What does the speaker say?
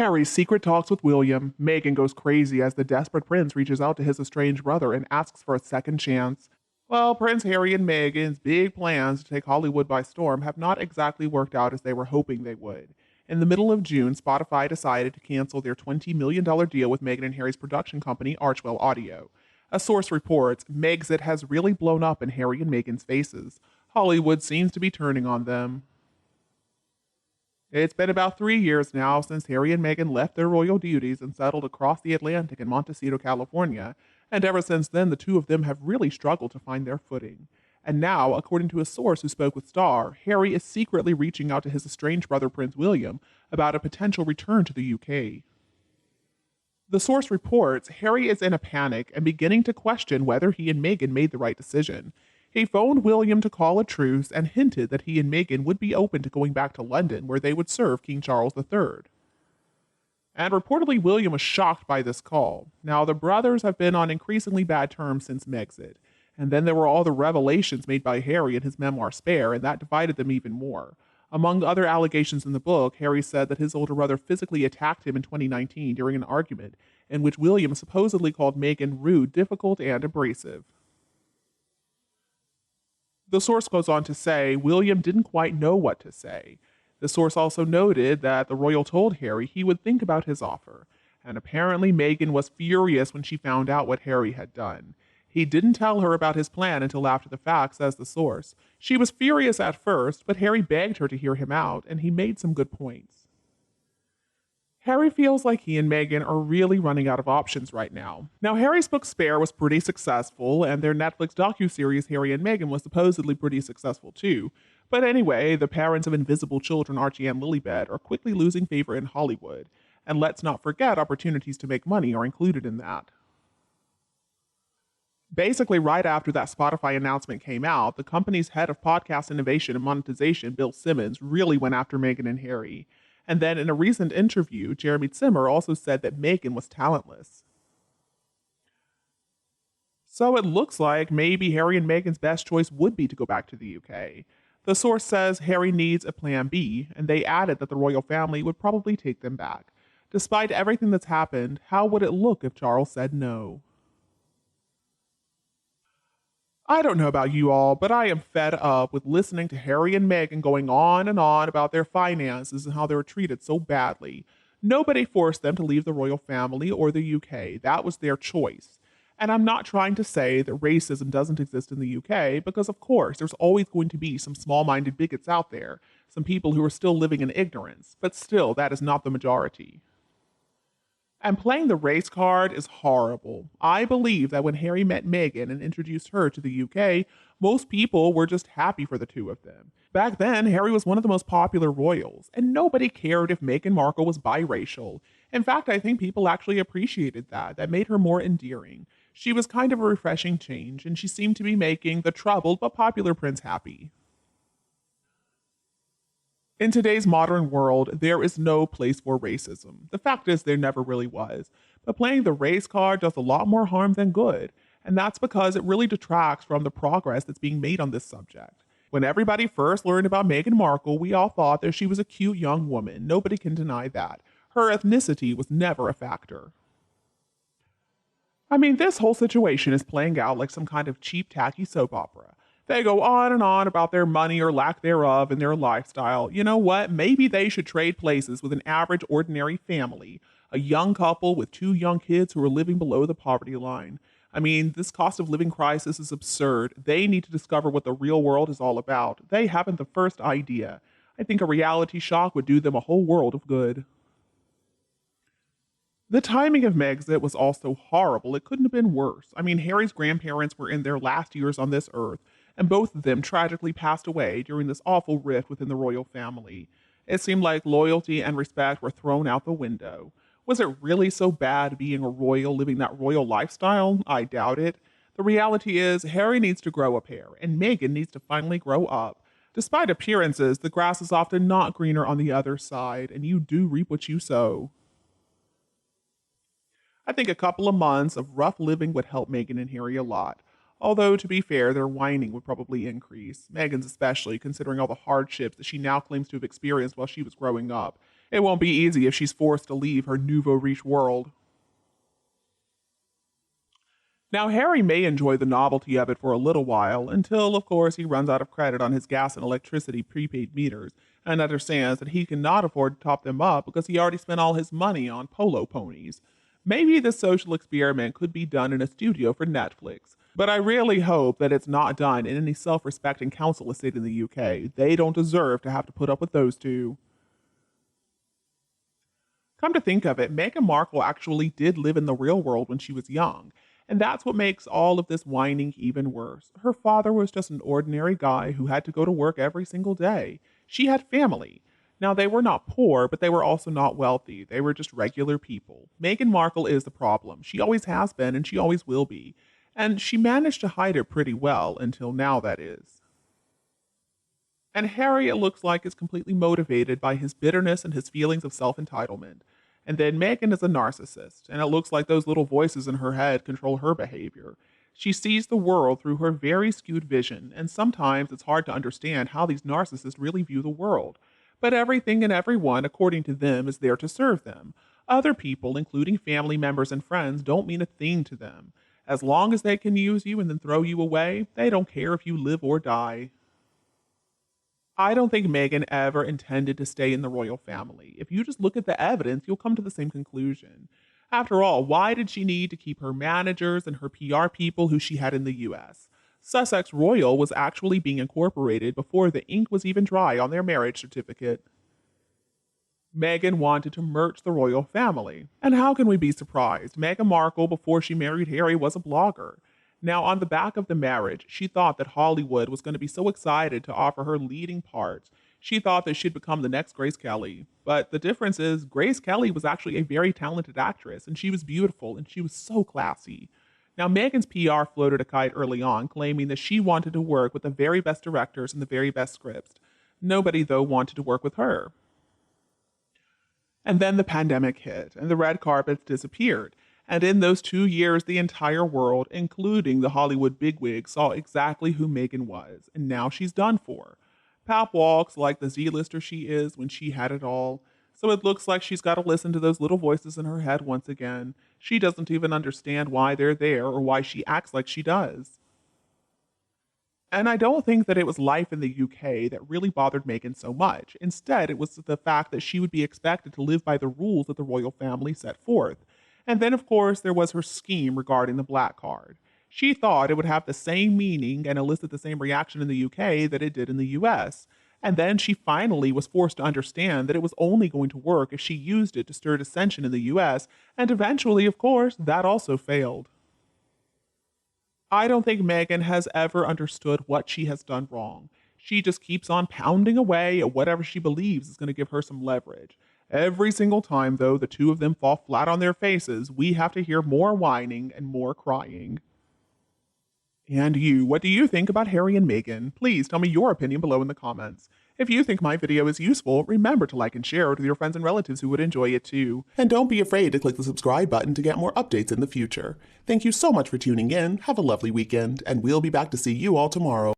Harry's secret talks with William. Meghan goes crazy as the desperate prince reaches out to his estranged brother and asks for a second chance. Well, Prince Harry and Meghan's big plans to take Hollywood by storm have not exactly worked out as they were hoping they would. In the middle of June, Spotify decided to cancel their $20 million deal with Meghan and Harry's production company, Archwell Audio. A source reports Megxit has really blown up in Harry and Meghan's faces. Hollywood seems to be turning on them. It's been about 3 years now since Harry and Meghan left their royal duties and settled across the Atlantic in Montecito, California, and ever since then the two of them have really struggled to find their footing. And now, according to a source who spoke with Star, Harry is secretly reaching out to his estranged brother Prince William about a potential return to the UK. The source reports Harry is in a panic and beginning to question whether he and Meghan made the right decision. He phoned William to call a truce and hinted that he and Meghan would be open to going back to London where they would serve King Charles III. And reportedly, William was shocked by this call. Now, the brothers have been on increasingly bad terms since Megxit. And then there were all the revelations made by Harry in his memoir Spare, and that divided them even more. Among the other allegations in the book, Harry said that his older brother physically attacked him in 2019 during an argument in which William supposedly called Meghan rude, difficult, and abrasive. The source goes on to say William didn't quite know what to say. The source also noted that the royal told Harry he would think about his offer, and apparently Meghan was furious when she found out what Harry had done. He didn't tell her about his plan until after the fact, says the source. She was furious at first, but Harry begged her to hear him out, and he made some good points. Harry feels like he and Meghan are really running out of options right now. Now, Harry's book Spare was pretty successful, and their Netflix docuseries Harry and Meghan was supposedly pretty successful too. But anyway, the parents of invisible children Archie and Lilibet are quickly losing favor in Hollywood. And let's not forget opportunities to make money are included in that. Basically, right after that Spotify announcement came out, the company's head of podcast innovation and monetization, Bill Simmons, really went after Meghan and Harry. And then in a recent interview, Jeremy Zimmer also said that Meghan was talentless. So it looks like maybe Harry and Meghan's best choice would be to go back to the UK. The source says Harry needs a plan B, and they added that the royal family would probably take them back. Despite everything that's happened, how would it look if Charles said no? I don't know about you all, but I am fed up with listening to Harry and Meghan going on and on about their finances and how they were treated so badly. Nobody forced them to leave the royal family or the UK. That was their choice. And I'm not trying to say that racism doesn't exist in the UK, because of course there's always going to be some small-minded bigots out there, some people who are still living in ignorance, but still that is not the majority. And playing the race card is horrible. I believe that when Harry met Meghan and introduced her to the UK, most people were just happy for the two of them. Back then, Harry was one of the most popular royals, and nobody cared if Meghan Markle was biracial. In fact, I think people actually appreciated that. That made her more endearing. She was kind of a refreshing change, and she seemed to be making the troubled but popular prince happy. In today's modern world, there is no place for racism. The fact is, there never really was. But playing the race card does a lot more harm than good, and that's because it really detracts from the progress that's being made on this subject. When everybody first learned about Meghan Markle, we all thought that she was a cute young woman. Nobody can deny that. Her ethnicity was never a factor. I mean, this whole situation is playing out like some kind of cheap, tacky soap opera. They go on and on about their money or lack thereof and their lifestyle. You know what? Maybe they should trade places with an average, ordinary family, a young couple with two young kids who are living below the poverty line. I mean, this cost of living crisis is absurd. They need to discover what the real world is all about. They haven't the first idea. I think a reality shock would do them a whole world of good. The timing of Megxit was also horrible. It couldn't have been worse. I mean, Harry's grandparents were in their last years on this earth, and both of them tragically passed away during this awful rift within the royal family. It seemed like loyalty and respect were thrown out the window. Was it really so bad being a royal, living that royal lifestyle? I doubt it. The reality is, Harry needs to grow a pair, and Meghan needs to finally grow up. Despite appearances, the grass is often not greener on the other side, and you do reap what you sow. I think a couple of months of rough living would help Meghan and Harry a lot. Although, to be fair, their whining would probably increase. Meghan's especially, considering all the hardships that she now claims to have experienced while she was growing up. It won't be easy if she's forced to leave her nouveau riche world. Now, Harry may enjoy the novelty of it for a little while, until, of course, he runs out of credit on his gas and electricity prepaid meters and understands that he cannot afford to top them up because he already spent all his money on polo ponies. Maybe this social experiment could be done in a studio for Netflix, but I really hope that it's not done in any self respecting council estate in the UK. They don't deserve to have to put up with those two. Come to think of it, Meghan Markle actually did live in the real world when she was young. And that's what makes all of this whining even worse. Her father was just an ordinary guy who had to go to work every single day. She had family. Now, they were not poor, but they were also not wealthy. They were just regular people. Meghan Markle is the problem. She always has been, and she always will be. And she managed to hide it pretty well, until now, that is. And Harry, it looks like, is completely motivated by his bitterness and his feelings of self entitlement. And then Meghan is a narcissist, and it looks like those little voices in her head control her behavior. She sees the world through her very skewed vision, and sometimes it's hard to understand how these narcissists really view the world. But everything and everyone, according to them, is there to serve them. Other people, including family members and friends, don't mean a thing to them. As long as they can use you and then throw you away, they don't care if you live or die. I don't think Meghan ever intended to stay in the royal family. If you just look at the evidence, you'll come to the same conclusion. After all, why did she need to keep her managers and her PR people who she had in the US? Sussex Royal was actually being incorporated before the ink was even dry on their marriage certificate. Meghan wanted to merge the royal family. And how can we be surprised? Meghan Markle, before she married Harry, was a blogger. Now, on the back of the marriage, she thought that Hollywood was going to be so excited to offer her leading parts. She thought that she'd become the next Grace Kelly. But the difference is, Grace Kelly was actually a very talented actress, and she was beautiful, and she was so classy. Now, Meghan's PR floated a kite early on, claiming that she wanted to work with the very best directors and the very best scripts. Nobody, though, wanted to work with her. And then the pandemic hit, and the red carpets disappeared. And in those 2 years, the entire world, including the Hollywood bigwigs, saw exactly who Meghan was, and now she's done for. Pap walks like the Z-lister she is when she had it all, so it looks like she's got to listen to those little voices in her head once again. She doesn't even understand why they're there or why she acts like she does. And I don't think that it was life in the UK that really bothered Meghan so much. Instead, it was the fact that she would be expected to live by the rules that the royal family set forth. And then, of course, there was her scheme regarding the black card. She thought it would have the same meaning and elicit the same reaction in the UK that it did in the US. And then she finally was forced to understand that it was only going to work if she used it to stir dissension in the US, and eventually, of course, that also failed. I don't think Meghan has ever understood what she has done wrong. She just keeps on pounding away at whatever she believes is going to give her some leverage. Every single time, though, the two of them fall flat on their faces, we have to hear more whining and more crying. And you, what do you think about Harry and Meghan? Please tell me your opinion below in the comments. If you think my video is useful, remember to like and share it with your friends and relatives who would enjoy it too. And don't be afraid to click the subscribe button to get more updates in the future. Thank you so much for tuning in, have a lovely weekend, and we'll be back to see you all tomorrow.